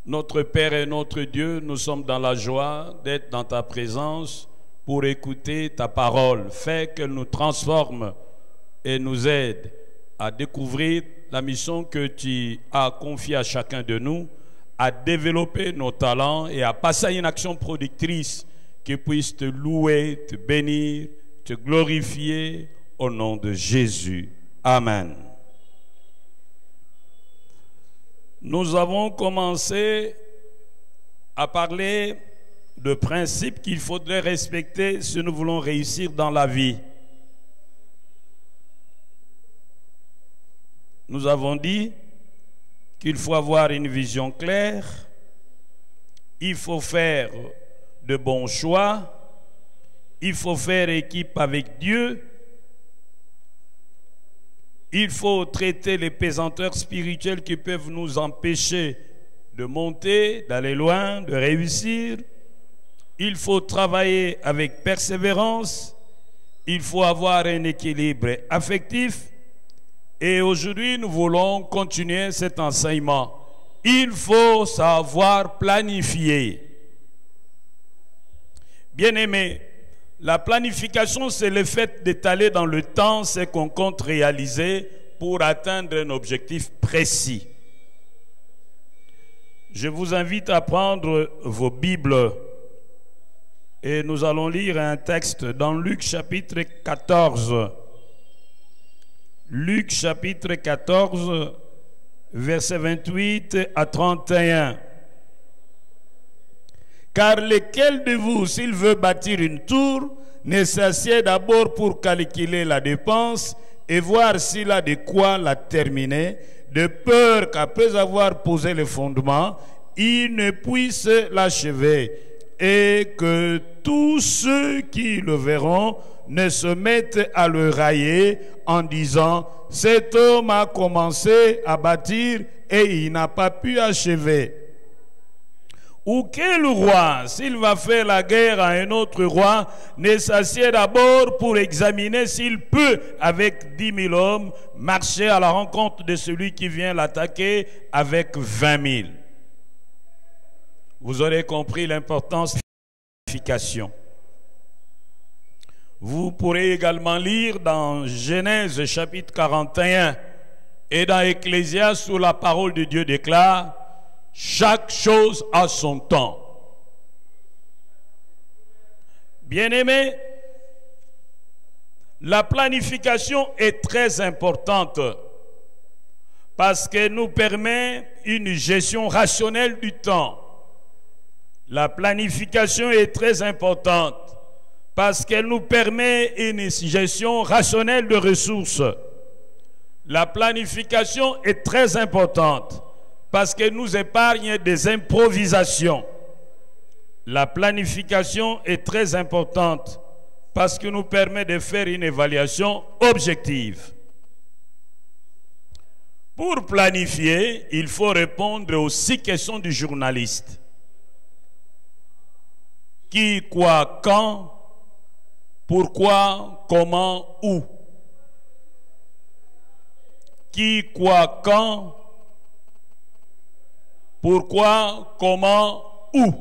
Notre Père et notre Dieu, nous sommes dans la joie d'être dans ta présence pour écouter ta parole. Fais qu'elle nous transforme et nous aide à découvrir la mission que tu as confiée à chacun de nous, à développer nos talents et à passer à une action productrice qui puisse te louer, te bénir, te glorifier au nom de Jésus. Amen. Nous avons commencé à parler de principes qu'il faudrait respecter si nous voulons réussir dans la vie. Nous avons dit qu'il faut avoir une vision claire, il faut faire de bons choix, il faut faire équipe avec Dieu, il faut traiter les pesanteurs spirituels qui peuvent nous empêcher de monter, d'aller loin, de réussir. Il faut travailler avec persévérance. Il faut avoir un équilibre affectif. Et aujourd'hui, nous voulons continuer cet enseignement. Il faut savoir planifier. Bien-aimés, la planification, c'est le fait d'étaler dans le temps ce qu'on compte réaliser pour atteindre un objectif précis. Je vous invite à prendre vos Bibles et nous allons lire un texte dans Luc chapitre 14. Luc chapitre 14, versets 28 à 31. Car lequel de vous, s'il veut bâtir une tour, ne s'assied d'abord pour calculer la dépense et voir s'il a de quoi la terminer, de peur qu'après avoir posé le fondement, il ne puisse l'achever, et que tous ceux qui le verront ne se mettent à le railler en disant « Cet homme a commencé à bâtir et il n'a pas pu achever. » Ou quel roi, s'il va faire la guerre à un autre roi, ne s'assied d'abord pour examiner s'il peut, avec 10 000 hommes, marcher à la rencontre de celui qui vient l'attaquer avec 20 000. Vous aurez compris l'importance de la planification. Vous pourrez également lire dans Genèse chapitre 41 et dans Ecclésiaste où la parole de Dieu déclare « Chaque chose a son temps ». Bien-aimés, la planification est très importante parce qu'elle nous permet une gestion rationnelle du temps. La planification est très importante parce qu'elle nous permet une gestion rationnelle de ressources. La planification est très importante parce qu'elle nous épargne des improvisations. La planification est très importante parce qu'elle nous permet de faire une évaluation objective. Pour planifier, il faut répondre aux 6 questions du journaliste. Qui, quoi, quand, pourquoi, comment, où. Qui, quoi, quand, pourquoi, comment, où.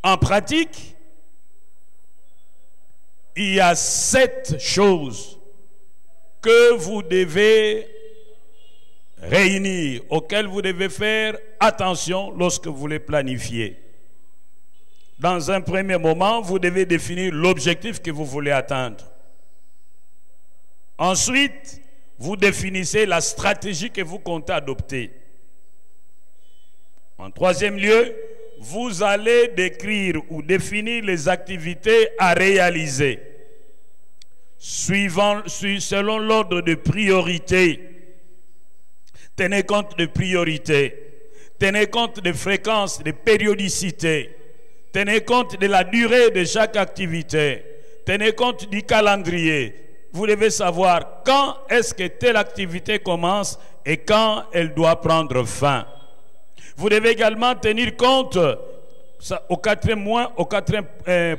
En pratique, il y a 7 choses que vous devez réunir, auxquelles vous devez faire attention lorsque vous les planifiez. Dans un premier moment, vous devez définir l'objectif que vous voulez atteindre. Ensuite, vous définissez la stratégie que vous comptez adopter. En troisième lieu, vous allez décrire ou définir les activités à réaliser selon l'ordre de priorité. Tenez compte de priorité, tenez compte de fréquence, de périodicité, tenez compte de la durée de chaque activité, tenez compte du calendrier. Vous devez savoir quand est-ce que telle activité commence et quand elle doit prendre fin. Vous devez également tenir compte, au quatrième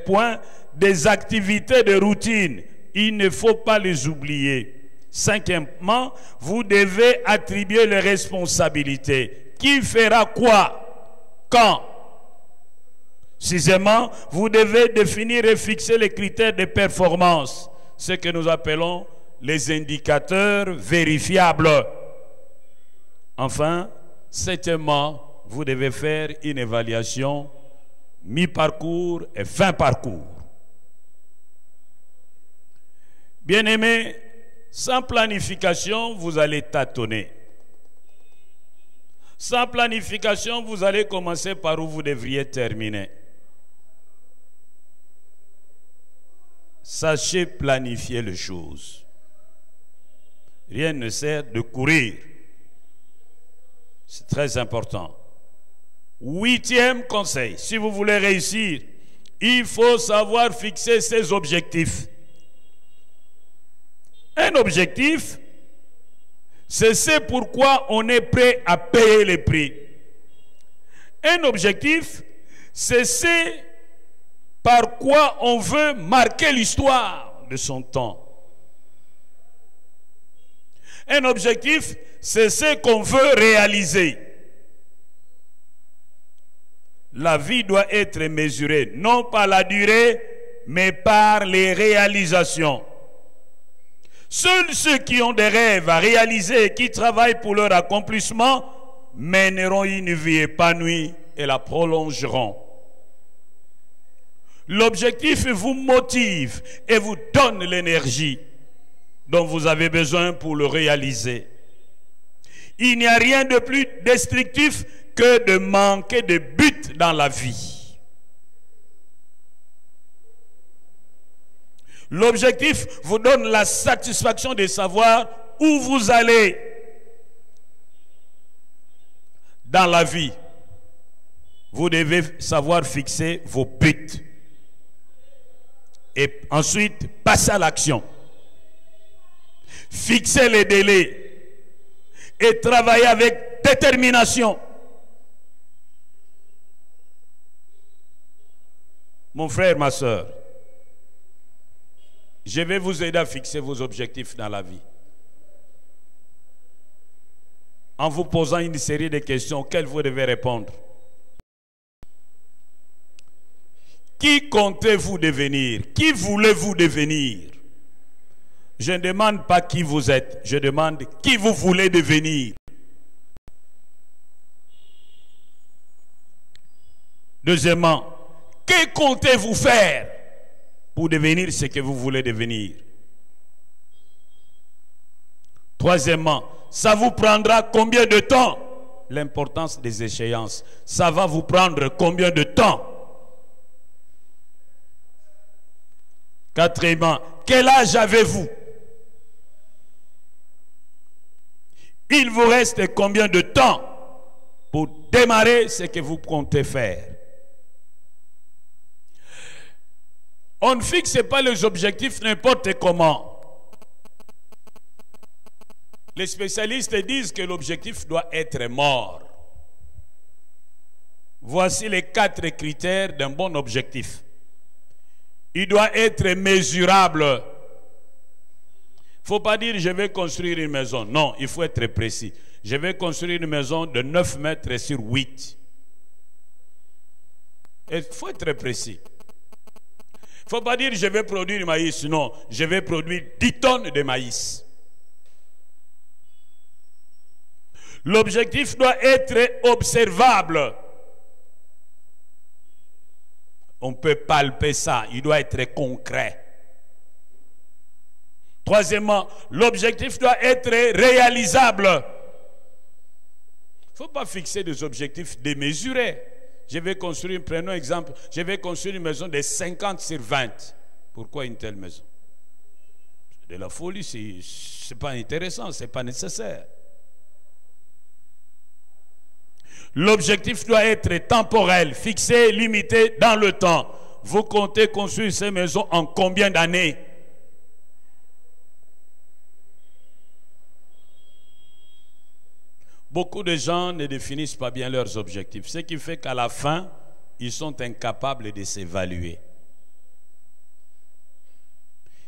point, des activités de routine. Il ne faut pas les oublier. Cinquièmement, vous devez attribuer les responsabilités. Qui fera quoi? Quand? Sixièmement, vous devez définir et fixer les critères de performance, ce que nous appelons les indicateurs vérifiables. Enfin, septièmement, vous devez faire une évaluation mi-parcours et fin parcours. Bien-aimés, sans planification, vous allez tâtonner. Sans planification, vous allez commencer par où vous devriez terminer. Sachez planifier les choses. Rien ne sert de courir. C'est très important. Huitième conseil, si vous voulez réussir, il faut savoir fixer ses objectifs. Un objectif, c'est ce pourquoi on est prêt à payer les prix. Un objectif, c'est ce par quoi on veut marquer l'histoire de son temps. Un objectif, c'est ce qu'on veut réaliser. La vie doit être mesurée, non par la durée, mais par les réalisations. Seuls ceux qui ont des rêves à réaliser et qui travaillent pour leur accomplissement mèneront une vie épanouie et la prolongeront. L'objectif vous motive et vous donne l'énergie dont vous avez besoin pour le réaliser. Il n'y a rien de plus destructif que de manquer de but dans la vie. L'objectif vous donne la satisfaction de savoir où vous allez dans la vie. Vous devez savoir fixer vos buts. Et ensuite, passer à l'action. Fixer les délais et travailler avec détermination. Mon frère, ma soeur, je vais vous aider à fixer vos objectifs dans la vie. En vous posant une série de questions auxquelles vous devez répondre. Qui comptez-vous devenir? Qui voulez-vous devenir? Je ne demande pas qui vous êtes, je demande qui vous voulez devenir. Deuxièmement, que comptez-vous faire pour devenir ce que vous voulez devenir? Troisièmement, ça vous prendra combien de temps? L'importance des échéances. Ça va vous prendre combien de temps? Quatrièmement, quel âge avez-vous? Il vous reste combien de temps pour démarrer ce que vous comptez faire? On ne fixe pas les objectifs n'importe comment. Les spécialistes disent que l'objectif doit être mort. Voici les 4 critères d'un bon objectif. Il doit être mesurable. Il ne faut pas dire je vais construire une maison. Non, il faut être précis. Je vais construire une maison de 9 mètres sur 8. Il faut être précis. Il ne faut pas dire je vais produire du maïs. Non, je vais produire 10 tonnes de maïs. L'objectif doit être observable. On peut palper ça, il doit être concret. Troisièmement, l'objectif doit être réalisable. Il ne faut pas fixer des objectifs démesurés. Je vais construire, prenons exemple, je vais construire une maison de 50 sur 20. Pourquoi une telle maison? C'est de la folie, ce n'est pas intéressant, ce n'est pas nécessaire. L'objectif doit être temporel, fixé, limité dans le temps. Vous comptez construire ces maisons en combien d'années? Beaucoup de gens ne définissent pas bien leurs objectifs, ce qui fait qu'à la fin, ils sont incapables de s'évaluer.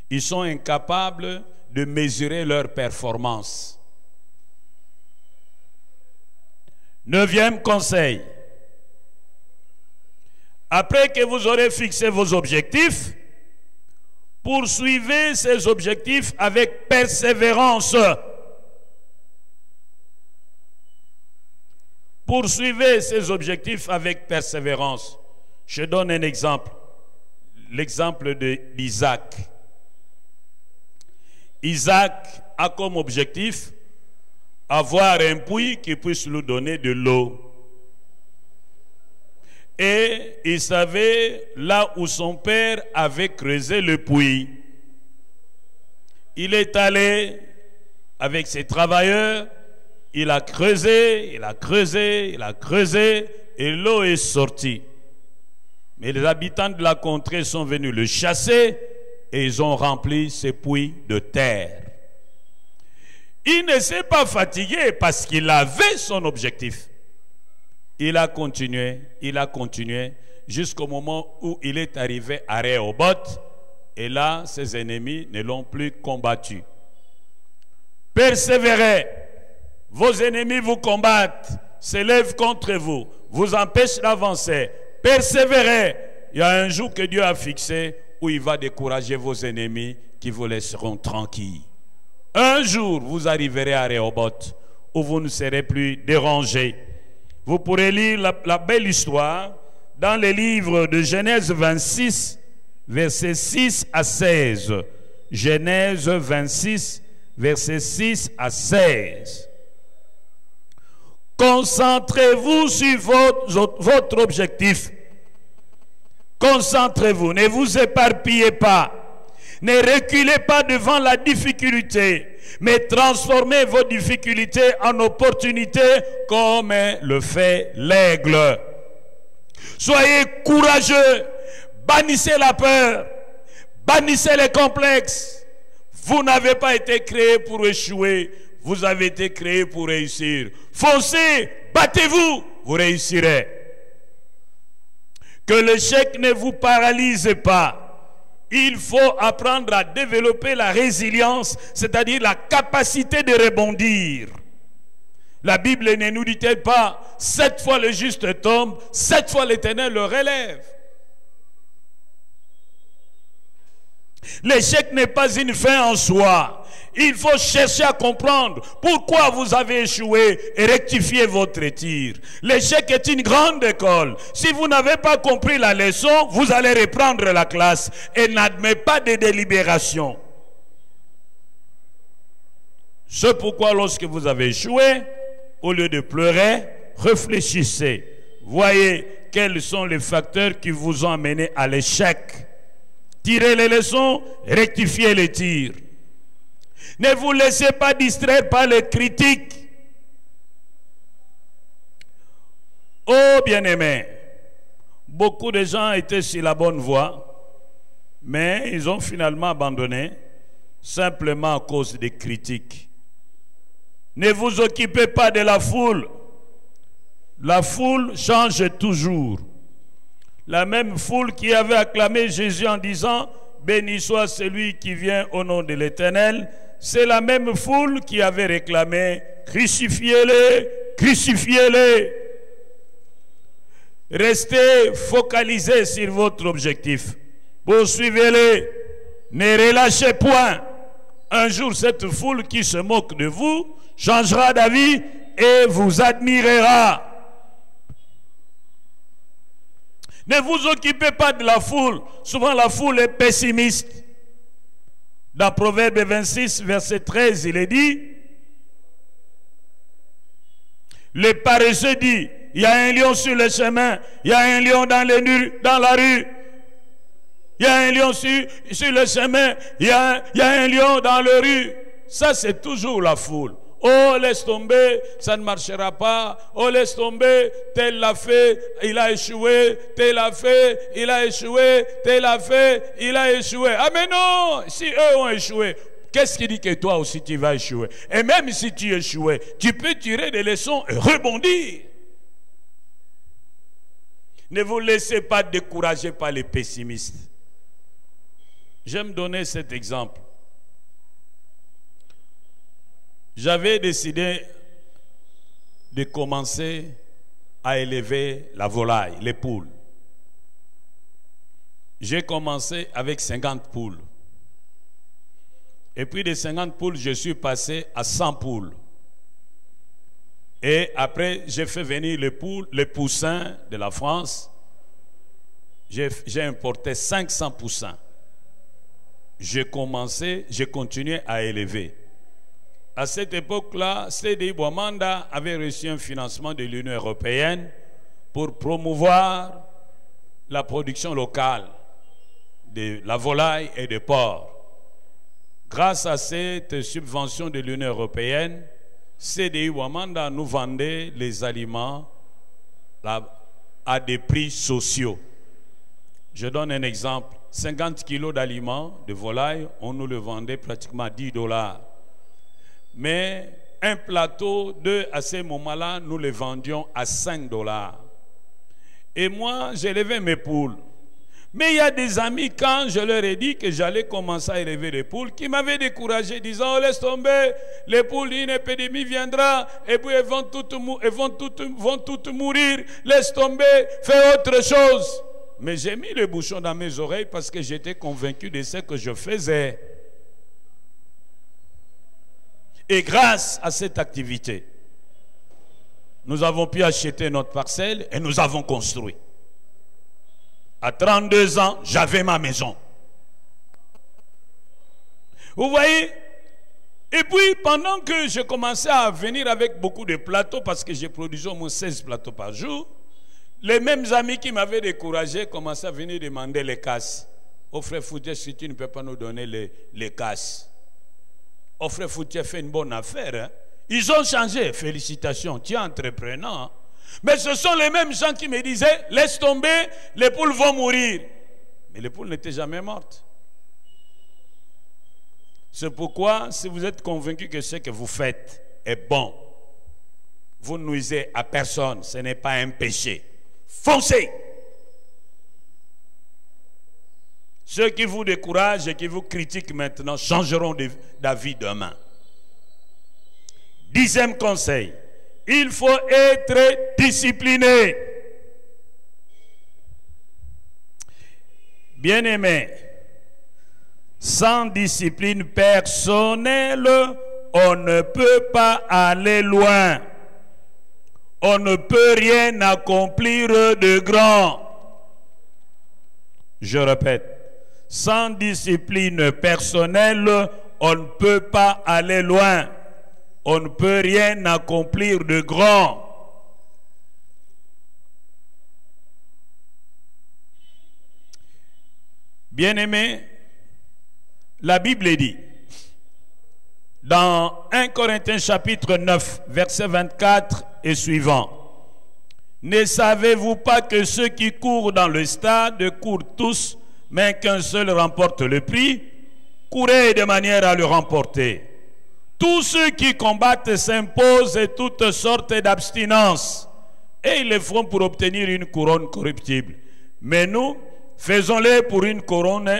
Ils sont incapables de mesurer leur performance. 9e conseil. Après que vous aurez fixé vos objectifs, poursuivez ces objectifs avec persévérance. Poursuivez ces objectifs avec persévérance. Je donne un exemple. L'exemple d'Isaac. Isaac a comme objectif avoir un puits qui puisse lui donner de l'eau. Et il savait là où son père avait creusé le puits. Il est allé avec ses travailleurs, il a creusé, il a creusé, il a creusé, et l'eau est sortie. Mais les habitants de la contrée sont venus le chasser et ils ont rempli ce puits de terre. Il ne s'est pas fatigué parce qu'il avait son objectif. Il a continué jusqu'au moment où il est arrivé à Rehoboth, et là, ses ennemis ne l'ont plus combattu. Persévérez. Vos ennemis vous combattent, s'élèvent contre vous, vous empêchent d'avancer. Persévérez. Il y a un jour que Dieu a fixé où il va décourager vos ennemis qui vous laisseront tranquilles. Un jour, vous arriverez à Rehoboth où vous ne serez plus dérangés. Vous pourrez lire la belle histoire dans les livres de Genèse 26, versets 6 à 16. Genèse 26, versets 6 à 16. Concentrez-vous sur votre objectif. Concentrez-vous, ne vous éparpillez pas. Ne reculez pas devant la difficulté, mais transformez vos difficultés en opportunités comme le fait l'aigle. Soyez courageux, bannissez la peur, bannissez les complexes. Vous n'avez pas été créé pour échouer, vous avez été créé pour réussir. Foncez, battez-vous, vous réussirez. Que l'échec ne vous paralyse pas. Il faut apprendre à développer la résilience, c'est-à-dire la capacité de rebondir. La Bible ne nous dit-elle pas, 7 fois le juste tombe, 7 fois l'Éternel le relève. L'échec n'est pas une fin en soi. Il faut chercher à comprendre pourquoi vous avez échoué et rectifier votre tir. L'échec est une grande école. Si vous n'avez pas compris la leçon, vous allez reprendre la classe et n'admet pas de délibération. C'est pourquoi lorsque vous avez échoué, au lieu de pleurer, réfléchissez. Voyez quels sont les facteurs qui vous ont amené à l'échec. Tirez les leçons, rectifiez les tirs. Ne vous laissez pas distraire par les critiques. Oh bien-aimés, beaucoup de gens étaient sur la bonne voie, mais ils ont finalement abandonné simplement à cause des critiques. Ne vous occupez pas de la foule. La foule change toujours. La même foule qui avait acclamé Jésus en disant « Béni soit celui qui vient au nom de l'Éternel », c'est la même foule qui avait réclamé « Crucifiez-les, crucifiez-les ». Restez focalisés sur votre objectif. Poursuivez-les, ne relâchez point. Un jour, cette foule qui se moque de vous changera d'avis et vous admirera. Ne vous occupez pas de la foule. Souvent, la foule est pessimiste. Dans Proverbe 26, verset 13, il est dit, le paresseux dit, il y a un lion sur le chemin, il y a un lion dans la rue, il y a un lion sur le chemin, il y a un lion dans la rue. Ça, c'est toujours la foule. Oh, laisse tomber, ça ne marchera pas. Oh, laisse tomber, tel l'a fait, il a échoué. Tel l'a fait, il a échoué. Tel l'a fait, il a échoué. Ah mais non, si eux ont échoué, qu'est-ce qui dit que toi aussi tu vas échouer? Et même si tu échoues, tu peux tirer des leçons et rebondir. Ne vous laissez pas décourager par les pessimistes. J'aime donner cet exemple. j'avais décidé de commencer à élever la volaille, les poules. J'ai commencé avec 50 poules. Et puis de 50 poules, je suis passé à 100 poules. Et après, j'ai fait venir les poules, les poussins de la France. J'ai importé 500 poussins. J'ai continué à élever. À cette époque-là, CDI Bouamanda avait reçu un financement de l'Union européenne pour promouvoir la production locale de la volaille et des porcs. Grâce à cette subvention de l'Union européenne, CDI Bouamanda nous vendait les aliments à des prix sociaux. Je donne un exemple. 50 kilos d'aliments de volaille, on nous le vendait pratiquement à 10 $. Mais un plateau à ce moment-là, nous le vendions à 5 $. Et moi, j'élevais mes poules. Mais il y a des amis, quand je leur ai dit que j'allais commencer à élever les poules, qui m'avaient découragé, disant, oh, laisse tomber, les poules, une épidémie viendra, et puis elles vont toutes mourir, laisse tomber, fais autre chose. Mais j'ai mis le bouchon dans mes oreilles parce que j'étais convaincu de ce que je faisais. Et grâce à cette activité, nous avons pu acheter notre parcelle et nous avons construit. À 32 ans, j'avais ma maison. Vous voyez? Et puis, pendant que je commençais à venir avec beaucoup de plateaux, parce que j'ai produit au moins 16 plateaux par jour, les mêmes amis qui m'avaient découragé commençaient à venir demander les casses. Oh frère Foutier, si tu ne peux pas nous donner les casses. Oh frère Foutier, fait une bonne affaire. Hein? Ils ont changé. Félicitations, tu es entrepreneur. Mais ce sont les mêmes gens qui me disaient, laisse tomber, les poules vont mourir. Mais les poules n'étaient jamais mortes. C'est pourquoi, si vous êtes convaincu que ce que vous faites est bon, vous ne nuisez à personne, ce n'est pas un péché. Foncez! Ceux qui vous découragent et qui vous critiquent maintenant changeront d'avis demain. 10e conseil, il faut être discipliné. Bien-aimés, sans discipline personnelle, on ne peut pas aller loin. On ne peut rien accomplir de grand. Je répète, sans discipline personnelle, on ne peut pas aller loin. On ne peut rien accomplir de grand. Bien-aimés, la Bible dit, dans 1 Corinthiens chapitre 9, verset 24 et suivant, « Ne savez-vous pas que ceux qui courent dans le stade courent tous, mais qu'un seul remporte le prix? Courez de manière à le remporter. Tous ceux qui combattent s'imposent toutes sortes d'abstinences, et ils le font pour obtenir une couronne corruptible. Mais nous, faisons-le pour une couronne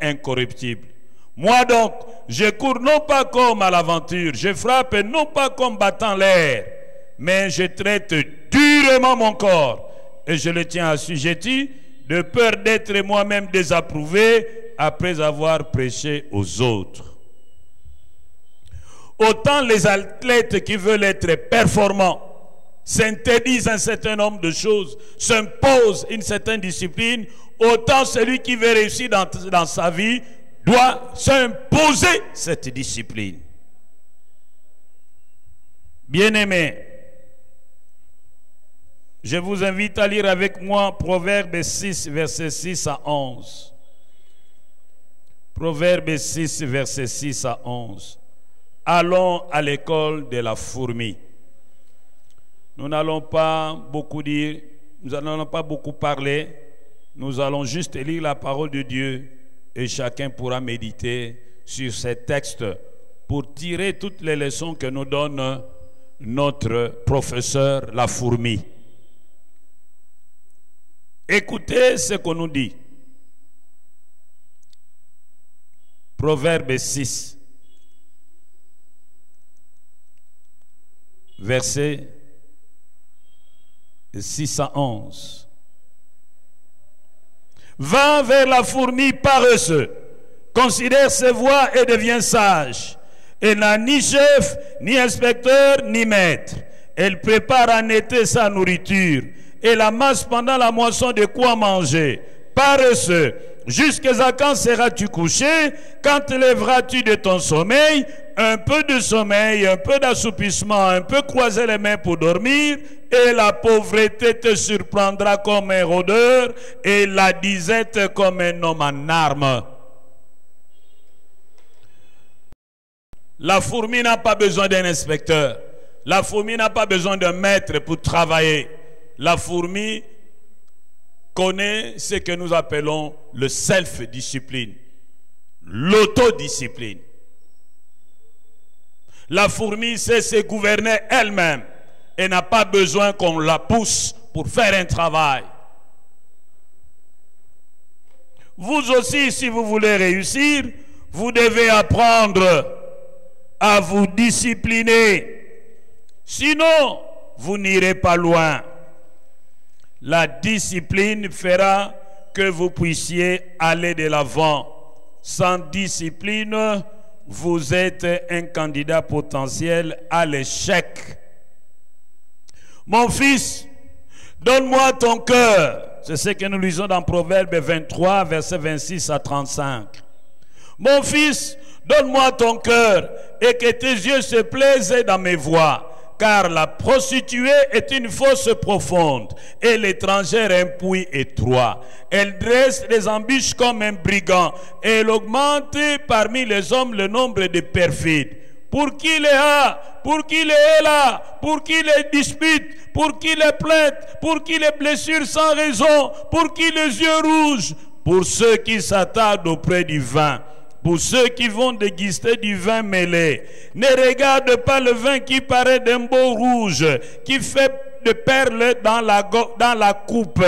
incorruptible. Moi donc, je cours non pas comme à l'aventure, je frappe non pas comme battant l'air, mais je traite durement mon corps, et je le tiens assujetti, de peur d'être moi-même désapprouvé après avoir prêché aux autres. » Autant les athlètes qui veulent être performants s'interdisent un certain nombre de choses, s'imposent une certaine discipline, autant celui qui veut réussir dans sa vie doit s'imposer cette discipline. Bien-aimés, je vous invite à lire avec moi Proverbe 6, versets 6 à 11. Proverbe 6, versets 6 à 11. Allons à l'école de la fourmi. Nous n'allons pas beaucoup dire, nous n'allons pas beaucoup parler, nous allons juste lire la parole de Dieu et chacun pourra méditer sur ces textes pour tirer toutes les leçons que nous donne notre professeur la fourmi. Écoutez ce qu'on nous dit. Proverbe 6. verset 611. Va vers la fourmi paresseuse, considère ses voies et devient sage. Elle n'a ni chef, ni inspecteur, ni maître. Elle prépare en été sa nourriture. Elle amasse pendant la moisson de quoi manger. Paresseux, jusqu'à quand seras-tu couché? Quand lèveras-tu de ton sommeil? Un peu de sommeil, un peu d'assoupissement, un peu croiser les mains pour dormir, et la pauvreté te surprendra comme un rôdeur, et la disette comme un homme en armes. La fourmi n'a pas besoin d'un inspecteur. La fourmi n'a pas besoin d'un maître pour travailler. La fourmi connaît ce que nous appelons le self-discipline, l'autodiscipline. La fourmi sait se gouverner elle-même et n'a pas besoin qu'on la pousse pour faire un travail. Vous aussi, si vous voulez réussir, vous devez apprendre à vous discipliner. Sinon, vous n'irez pas loin. La discipline fera que vous puissiez aller de l'avant. Sans discipline, vous êtes un candidat potentiel à l'échec. Mon fils, donne-moi ton cœur. C'est ce que nous lisons dans Proverbe 23, versets 26 à 35. Mon fils, donne-moi ton cœur et que tes yeux se plaisent dans mes voies. Car la prostituée est une fosse profonde et l'étrangère un puits étroit. Elle dresse des embûches comme un brigand et elle augmente parmi les hommes le nombre de perfides. Pour qui les a, pour qui les est là, pour qui les dispute, pour qui les plaintes, pour qui les blessures sans raison, pour qui les yeux rouges, pour ceux qui s'attardent auprès du vin. Pour ceux qui vont déguster du vin mêlé, ne regarde pas le vin qui paraît d'un beau rouge, qui fait de perles dans la coupe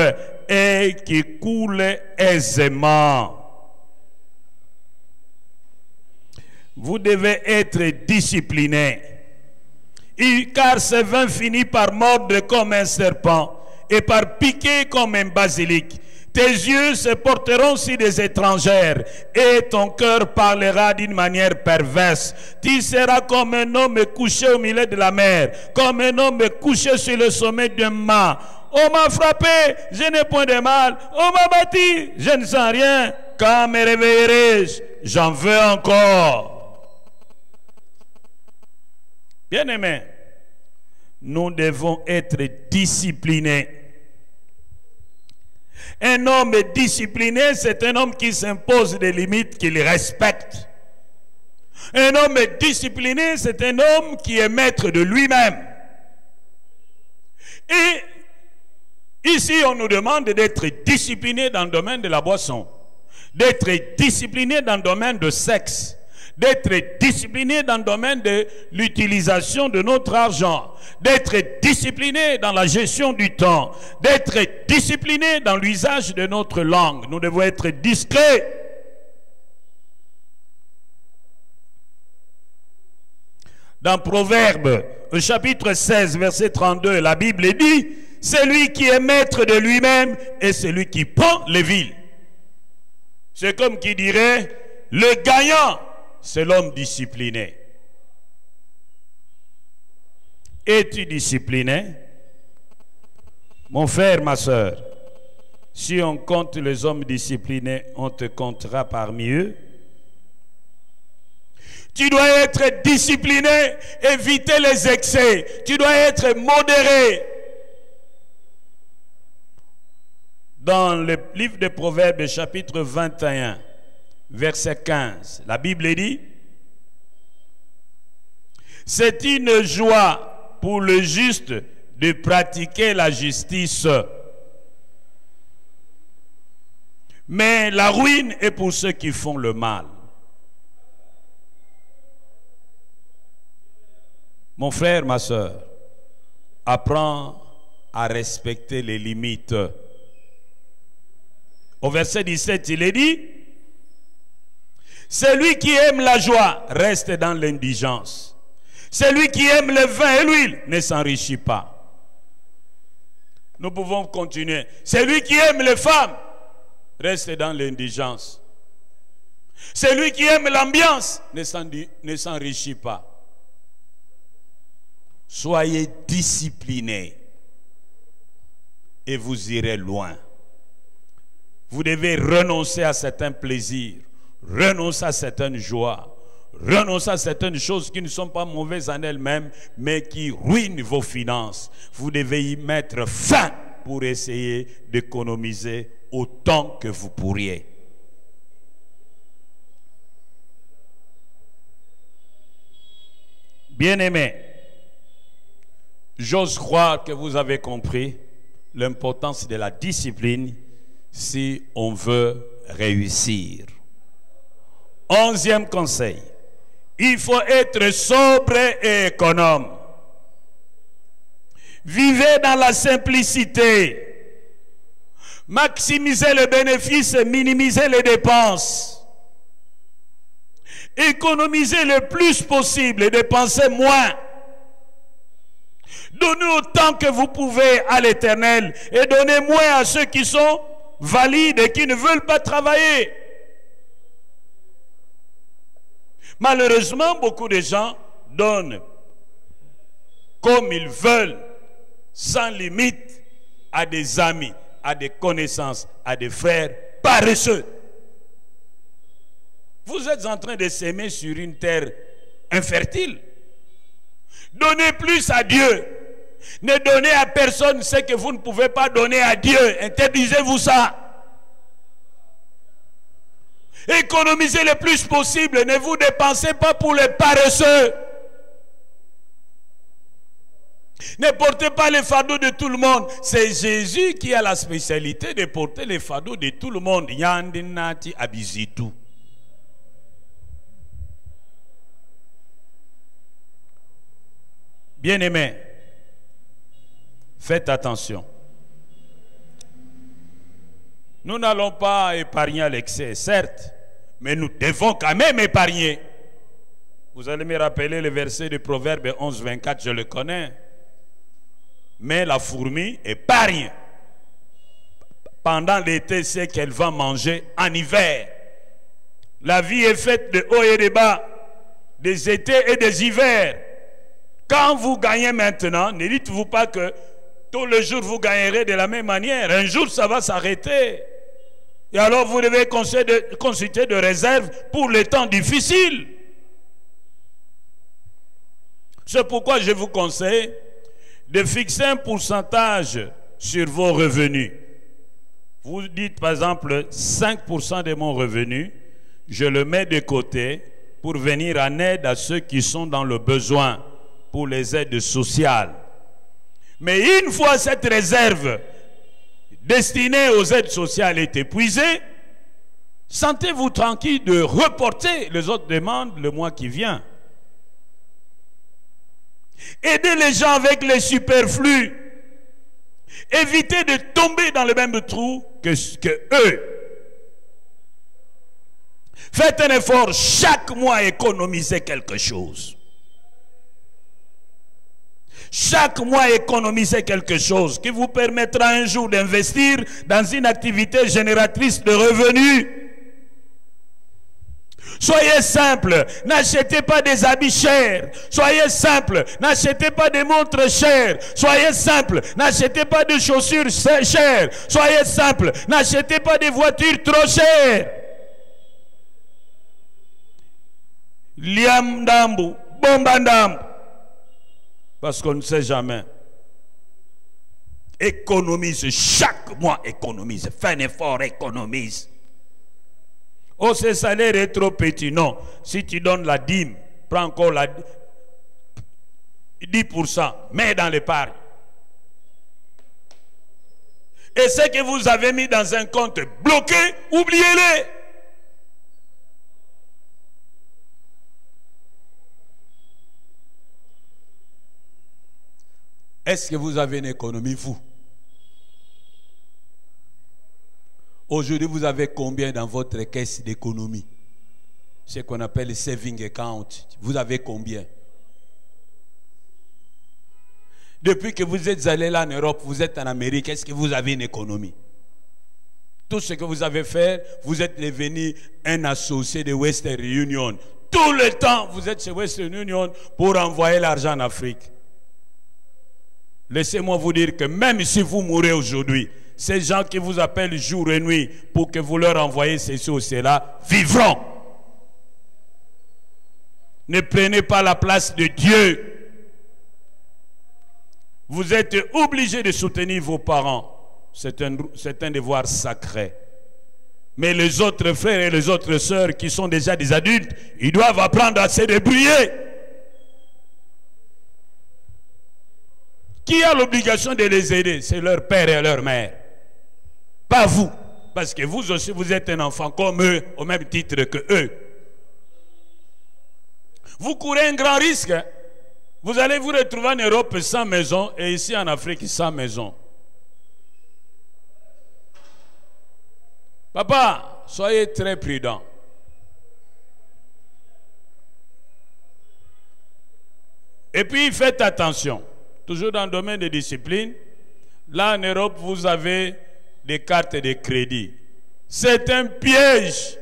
et qui coule aisément. Vous devez être discipliné, car ce vin finit par mordre comme un serpent et par piquer comme un basilic. Tes yeux se porteront sur des étrangères et ton cœur parlera d'une manière perverse. Tu seras comme un homme couché au milieu de la mer, comme un homme couché sur le sommet d'un mât. On m'a frappé, je n'ai point de mal. On m'a battu, je ne sens rien. Quand me réveillerai-je? J'en veux encore. Bien-aimés, nous devons être disciplinés. Un homme discipliné, c'est un homme qui s'impose des limites, qu'il respecte. Un homme discipliné, c'est un homme qui est maître de lui-même. Et ici, on nous demande d'être discipliné dans le domaine de la boisson, d'être discipliné dans le domaine de sexe, d'être discipliné dans le domaine de l'utilisation de notre argent, d'être discipliné dans la gestion du temps, d'être discipliné dans l'usage de notre langue. Nous devons être discrets. Dans Proverbe, au chapitre 16, verset 32, la Bible dit, « Celui qui est maître de lui-même est celui qui prend les villes. » C'est comme qui dirait, le gagnant, c'est l'homme discipliné. Es-tu discipliné? Mon frère, ma soeur, si on compte les hommes disciplinés, on te comptera parmi eux. Tu dois être discipliné, éviter les excès. Tu dois être modéré. Dans le livre de Proverbes, chapitre 21, verset 15, la Bible dit, « C'est une joie pour le juste de pratiquer la justice, mais la ruine est pour ceux qui font le mal. » Mon frère, ma soeur, apprends à respecter les limites. Au verset 17, il est dit, celui qui aime la joie reste dans l'indigence. Celui qui aime le vin et l'huile ne s'enrichit pas. Nous pouvons continuer. Celui qui aime les femmes reste dans l'indigence. Celui qui aime l'ambiance ne s'enrichit pas. Soyez disciplinés et vous irez loin. Vous devez renoncer à certains plaisirs, renoncer à certaines joies, renoncer à certaines choses qui ne sont pas mauvaises en elles-mêmes, mais qui ruinent vos finances. Vous devez y mettre fin pour essayer d'économiser autant que vous pourriez. Bien-aimés, j'ose croire que vous avez compris l'importance de la discipline si on veut réussir. 11e conseil, il faut être sobre et économe. Vivez dans la simplicité. Maximisez les bénéfices et minimisez les dépenses. Économisez le plus possible et dépensez moins. Donnez autant que vous pouvez à l'Éternel et donnez moins à ceux qui sont valides et qui ne veulent pas travailler. Malheureusement, beaucoup de gens donnent comme ils veulent, sans limite, à des amis, à des connaissances, à des frères paresseux. Vous êtes en train de s'aimer sur une terre infertile. Donnez plus à Dieu. Ne donnez à personne ce que vous ne pouvez pas donner à Dieu. Interdisez-vous ça. Économisez le plus possible. Ne vous dépensez pas pour les paresseux. Ne portez pas les fardeaux de tout le monde. C'est Jésus qui a la spécialité de porter les fardeaux de tout le monde. Yandinati abizitu. Bien-aimés, faites attention. Nous n'allons pas épargner à l'excès, certes, mais nous devons quand même épargner. Vous allez me rappeler le verset de Proverbe 11, 24, je le connais. Mais la fourmi épargne. Pendant l'été, c'est qu'elle va manger en hiver. La vie est faite de hauts et de bas, des étés et des hivers. Quand vous gagnez maintenant, ne dites-vous pas que tous les jours vous gagnerez de la même manière. Un jour, ça va s'arrêter. Et alors, vous devez consulter de réserves pour les temps difficiles. C'est pourquoi je vous conseille de fixer un pourcentage sur vos revenus. Vous dites, par exemple, 5% de mon revenu, je le mets de côté pour venir en aide à ceux qui sont dans le besoin, pour les aides sociales. Mais une fois cette réserve destinée aux aides sociales est épuisée, sentez-vous tranquille de reporter les autres demandes le mois qui vient. Aidez les gens avec les superflus. Évitez de tomber dans le même trou que eux. Faites un effort chaque mois, économisez quelque chose. Chaque mois, économisez quelque chose qui vous permettra un jour d'investir dans une activité génératrice de revenus. Soyez simple, n'achetez pas des habits chers. Soyez simple, n'achetez pas des montres chères. Soyez simple, n'achetez pas de chaussures chères. Soyez simple, n'achetez pas des voitures trop chères. Liam Dambu, Bombandambu. Parce qu'on ne sait jamais. Économise chaque mois, économise. Fais un effort, économise. Oh, ce salaire est trop petit. Non. Si tu donnes la dîme, prends encore la 10%, mets dans l'épargne. Et ce que vous avez mis dans un compte bloqué, oubliez-les. Est-ce que vous avez une économie, vous? Aujourd'hui, vous avez combien dans votre caisse d'économie? Ce qu'on appelle le saving account. Vous avez combien? Depuis que vous êtes allé là en Europe, vous êtes en Amérique, est-ce que vous avez une économie? Tout ce que vous avez fait, vous êtes devenu un associé de Western Union. Tout le temps, vous êtes chez Western Union pour envoyer l'argent en Afrique. Laissez-moi vous dire que même si vous mourrez aujourd'hui, ces gens qui vous appellent jour et nuit pour que vous leur envoyez ceci ou cela, vivront. Ne prenez pas la place de Dieu. Vous êtes obligés de soutenir vos parents. C'est un devoir sacré. Mais les autres frères et les autres sœurs qui sont déjà des adultes, ils doivent apprendre à se débrouiller. Qui a l'obligation de les aider? C'est leur père et leur mère. Pas vous. Parce que vous aussi, vous êtes un enfant comme eux, au même titre que eux. Vous courez un grand risque. Hein? Vous allez vous retrouver en Europe sans maison et ici en Afrique sans maison. Papa, soyez très prudent. Et puis faites attention. Toujours dans le domaine des disciplines. Là en Europe, vous avez des cartes de crédit. C'est un piège.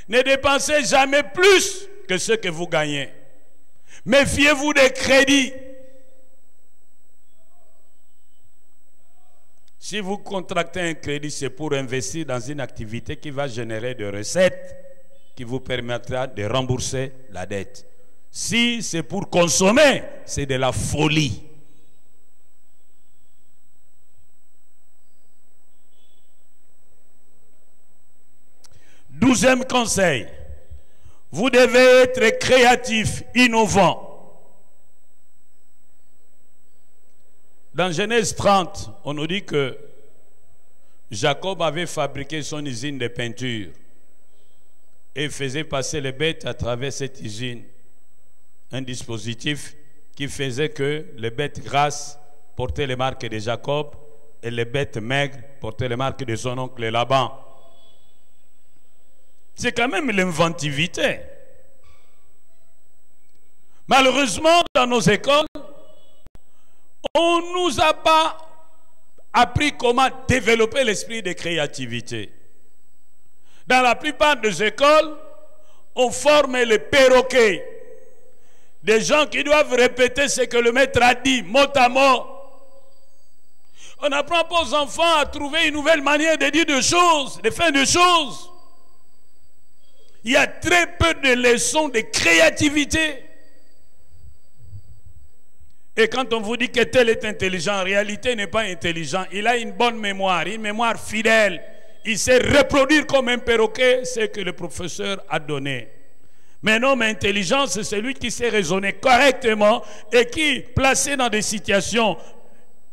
Ne dépensez jamais plus que ce que vous gagnez. Méfiez-vous des crédits. Si vous contractez un crédit, c'est pour investir dans une activité qui va générer des recettes qui vous permettra de rembourser la dette. Si c'est pour consommer, c'est de la folie. Douzième conseil. Vous devez être créatif, innovant. Dans Genèse 30, on nous dit que Jacob avait fabriqué son usine de peinture et faisait passer les bêtes à travers cette usine. Un dispositif qui faisait que les bêtes grasses portaient les marques de Jacob et les bêtes maigres portaient les marques de son oncle Laban. C'est quand même l'inventivité. Malheureusement, dans nos écoles, on ne nous a pas appris comment développer l'esprit de créativité. Dans la plupart des écoles, on forme les perroquets. Des gens qui doivent répéter ce que le maître a dit, mot à mot. On n'apprend pas aux enfants à trouver une nouvelle manière de dire des choses, de faire des choses. Il y a très peu de leçons de créativité. Et quand on vous dit que tel est intelligent, en réalité il n'est pas intelligent. Il a une bonne mémoire, une mémoire fidèle. Il sait reproduire comme un perroquet ce que le professeur a donné. Mais un homme intelligent, c'est celui qui sait raisonner correctement et qui, placé dans des situations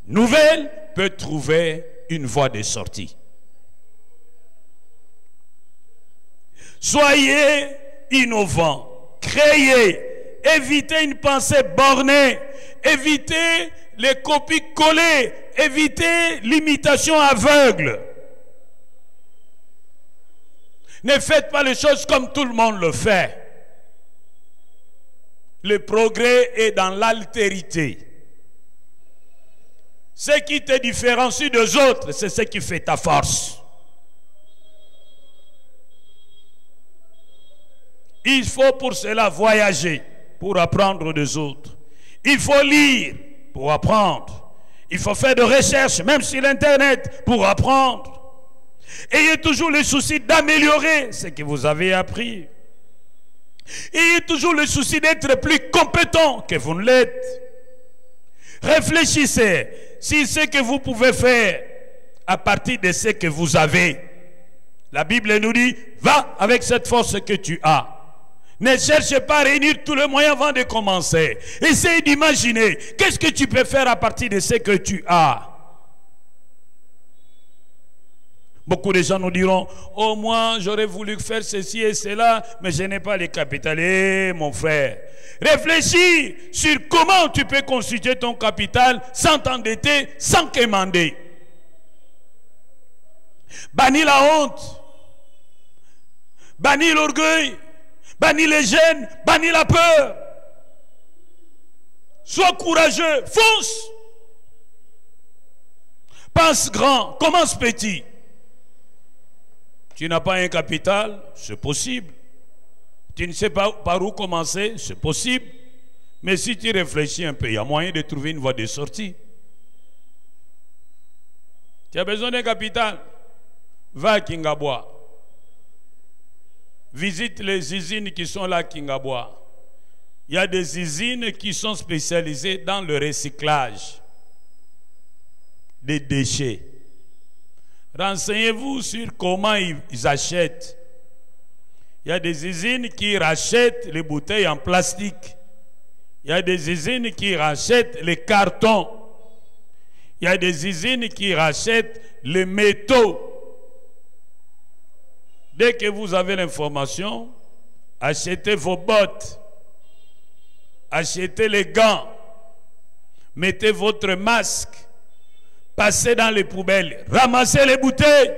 nouvelles, peut trouver une voie de sortie. Soyez innovants, créez, évitez une pensée bornée, évitez les copies collées, évitez l'imitation aveugle. Ne faites pas les choses comme tout le monde le fait. Le progrès est dans l'altérité. Ce qui te différencie des autres, c'est ce qui fait ta force. Il faut pour cela voyager, pour apprendre des autres. Il faut lire pour apprendre. Il faut faire des recherches, même sur l'Internet, pour apprendre. Ayez toujours le souci d'améliorer ce que vous avez appris. Ayez toujours le souci d'être plus compétent que vous ne l'êtes. Réfléchissez si ce que vous pouvez faire à partir de ce que vous avez. La Bible nous dit, va avec cette force que tu as. Ne cherche pas à réunir tous les moyens avant de commencer. Essaye d'imaginer qu'est-ce que tu peux faire à partir de ce que tu as. Beaucoup de gens nous diront, oh moi j'aurais voulu faire ceci et cela, mais je n'ai pas les capital. Eh mon frère, réfléchis sur comment tu peux constituer ton capital sans t'endetter, sans quémander. Bannis la honte, bannis l'orgueil, bannis les gênes, bannis la peur. Sois courageux, fonce. Pense grand, commence petit. Tu n'as pas un capital, c'est possible. Tu ne sais pas par où commencer, c'est possible. Mais si tu réfléchis un peu, il y a moyen de trouver une voie de sortie. Tu as besoin d'un capital, va à Kingabois. Visite les usines qui sont là à Kingabois. Il y a des usines qui sont spécialisées dans le recyclage des déchets. Renseignez-vous sur comment ils achètent. Il y a des usines qui rachètent les bouteilles en plastique. Il y a des usines qui rachètent les cartons. Il y a des usines qui rachètent les métaux. Dès que vous avez l'information, achetez vos bottes. Achetez les gants. Mettez votre masque. Passez dans les poubelles. Ramassez les bouteilles.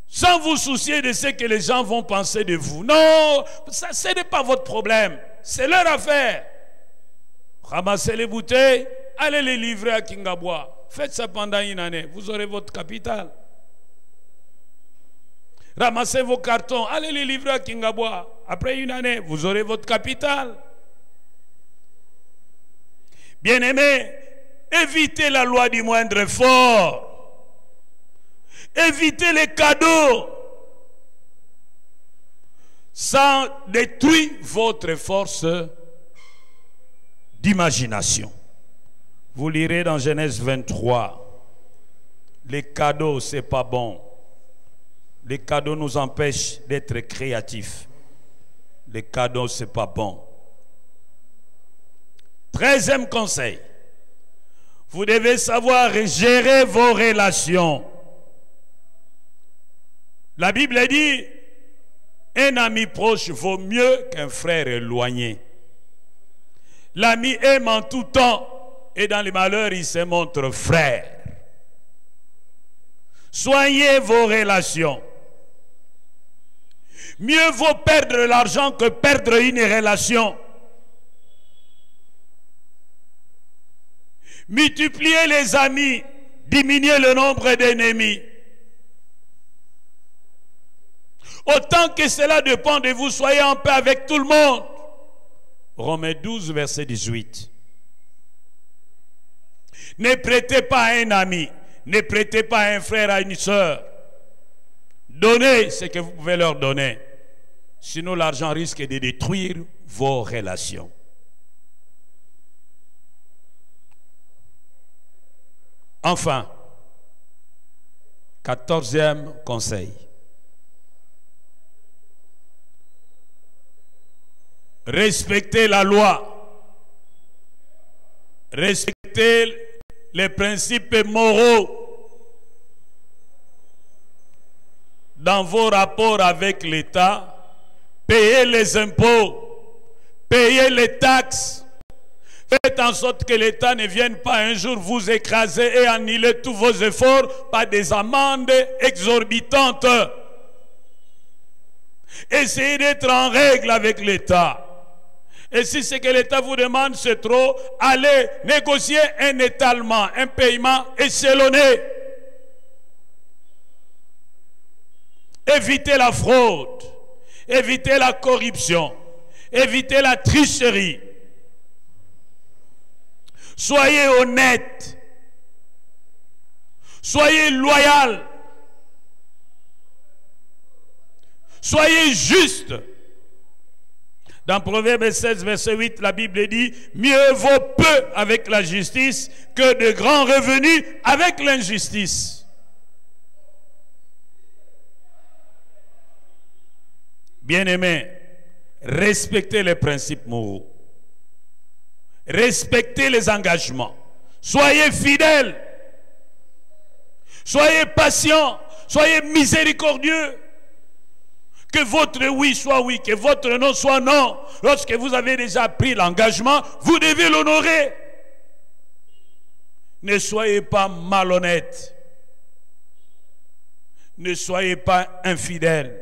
Sans vous soucier de ce que les gens vont penser de vous. Non, ça, ce n'est pas votre problème. C'est leur affaire. Ramassez les bouteilles, allez les livrer à Kingabois. Faites ça pendant une année, vous aurez votre capital. Ramassez vos cartons, allez les livrer à Kingabois. Après une année, vous aurez votre capital. Bien-aimés, évitez la loi du moindre effort. Évitez les cadeaux. Ça détruit votre force d'imagination. Vous lirez dans Genèse 23. Les cadeaux, c'est pas bon. Les cadeaux nous empêchent d'être créatifs. Les cadeaux, c'est pas bon. 13e conseil. Vous devez savoir gérer vos relations. La Bible dit, un ami proche vaut mieux qu'un frère éloigné. L'ami aime en tout temps et dans les malheurs, il se montre frère. Soignez vos relations. Mieux vaut perdre l'argent que perdre une relation. Multipliez les amis, diminuez le nombre d'ennemis. Autant que cela dépend de vous, soyez en paix avec tout le monde. Romains 12, verset 18. Ne prêtez pas à un ami, ne prêtez pas à un frère, à une soeur. Donnez ce que vous pouvez leur donner. Sinon, l'argent risque de détruire vos relations. Enfin, 14e conseil. Respectez la loi. Respectez les principes moraux dans vos rapports avec l'État. Payez les impôts, payez les taxes. Faites en sorte que l'État ne vienne pas un jour vous écraser et annuler tous vos efforts par des amendes exorbitantes. Essayez d'être en règle avec l'État. Et si ce que l'État vous demande c'est trop, allez négocier un étalement, un paiement échelonné. Évitez la fraude, évitez la corruption, évitez la tricherie. Soyez honnête, soyez loyal, soyez juste. Dans Proverbe 16, verset 8, la Bible dit, mieux vaut peu avec la justice que de grands revenus avec l'injustice. Bien-aimés, respectez les principes moraux. Respectez les engagements. Soyez fidèles. Soyez patients. Soyez miséricordieux. Que votre oui soit oui, que votre non soit non. Lorsque vous avez déjà pris l'engagement, vous devez l'honorer. Ne soyez pas malhonnête. Ne soyez pas infidèle.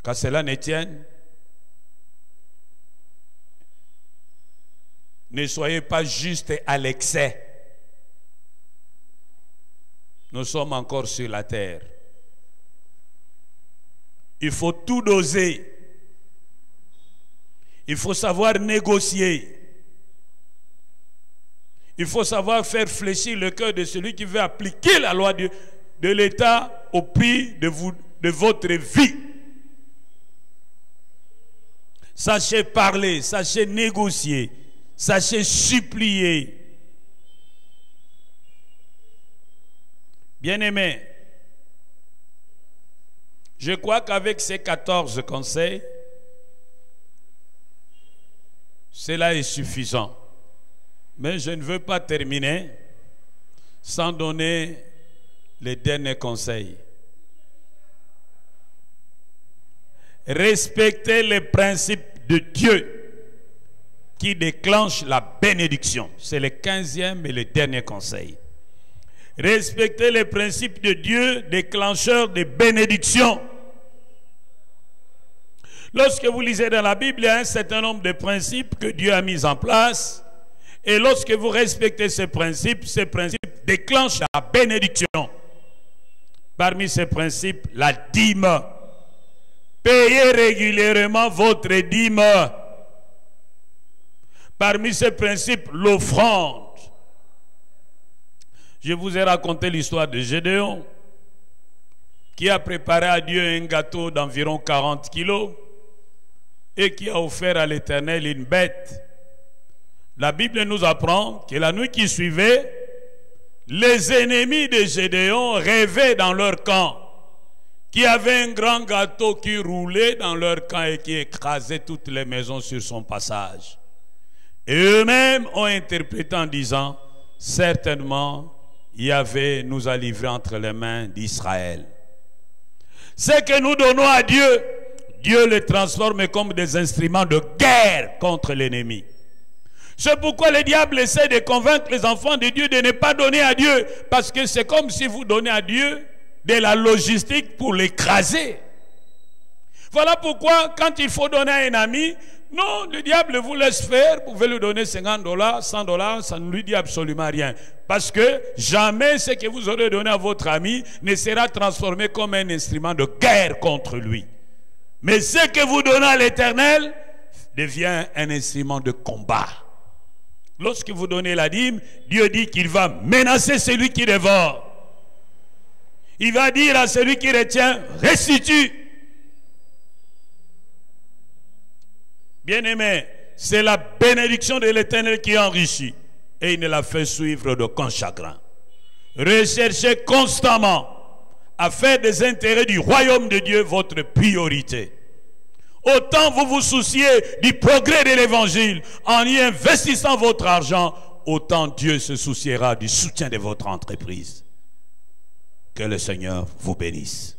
Qu'à cela ne tienne, ne soyez pas juste à l'excès. Nous sommes encore sur la terre. Il faut tout doser. Il faut savoir négocier. Il faut savoir faire fléchir le cœur de celui qui veut appliquer la loi de l'État au prix de votre vie. Sachez parler, sachez négocier, sachez supplier. Bien-aimés, je crois qu'avec ces 14 conseils, cela est suffisant. Mais je ne veux pas terminer sans donner les derniers conseils. Respectez les principes de Dieu qui déclenchent la bénédiction. C'est le 15e et le dernier conseil. Respectez les principes de Dieu déclencheurs de bénédiction. Lorsque vous lisez dans la Bible, il y a un certain nombre de principes que Dieu a mis en place. Et lorsque vous respectez ces principes déclenchent la bénédiction. Parmi ces principes, la dîme. Payez régulièrement votre dîme. Parmi ces principes, l'offrande. Je vous ai raconté l'histoire de Gédéon, qui a préparé à Dieu un gâteau d'environ 40 kilos et qui a offert à l'Éternel une bête. La Bible nous apprend que la nuit qui suivait, les ennemis de Gédéon rêvaient dans leur camp, qu'il y avait un grand gâteau qui roulait dans leur camp et qui écrasait toutes les maisons sur son passage. Et eux-mêmes ont interprété en disant, certainement, Yahvé nous a livrés entre les mains d'Israël. Ce que nous donnons à Dieu, Dieu les transforme comme des instruments de guerre contre l'ennemi. C'est pourquoi le diable essaie de convaincre les enfants de Dieu de ne pas donner à Dieu. Parce que c'est comme si vous donnez à Dieu de la logistique pour l'écraser. Voilà pourquoi quand il faut donner à un ami, non, le diable vous laisse faire. Vous pouvez lui donner $50, $100, ça ne lui dit absolument rien. Parce que jamais ce que vous aurez donné à votre ami ne sera transformé comme un instrument de guerre contre lui. Mais ce que vous donnez à l'Éternel devient un instrument de combat. Lorsque vous donnez la dîme, Dieu dit qu'il va menacer celui qui dévore. Il va dire à celui qui retient, restitue. Bien-aimé, c'est la bénédiction de l'Éternel qui enrichit et il ne la fait suivre d'aucun chagrin. Recherchez constamment à faire des intérêts du royaume de Dieu votre priorité. Autant vous vous souciez du progrès de l'évangile en y investissant votre argent, autant Dieu se souciera du soutien de votre entreprise. Que le Seigneur vous bénisse.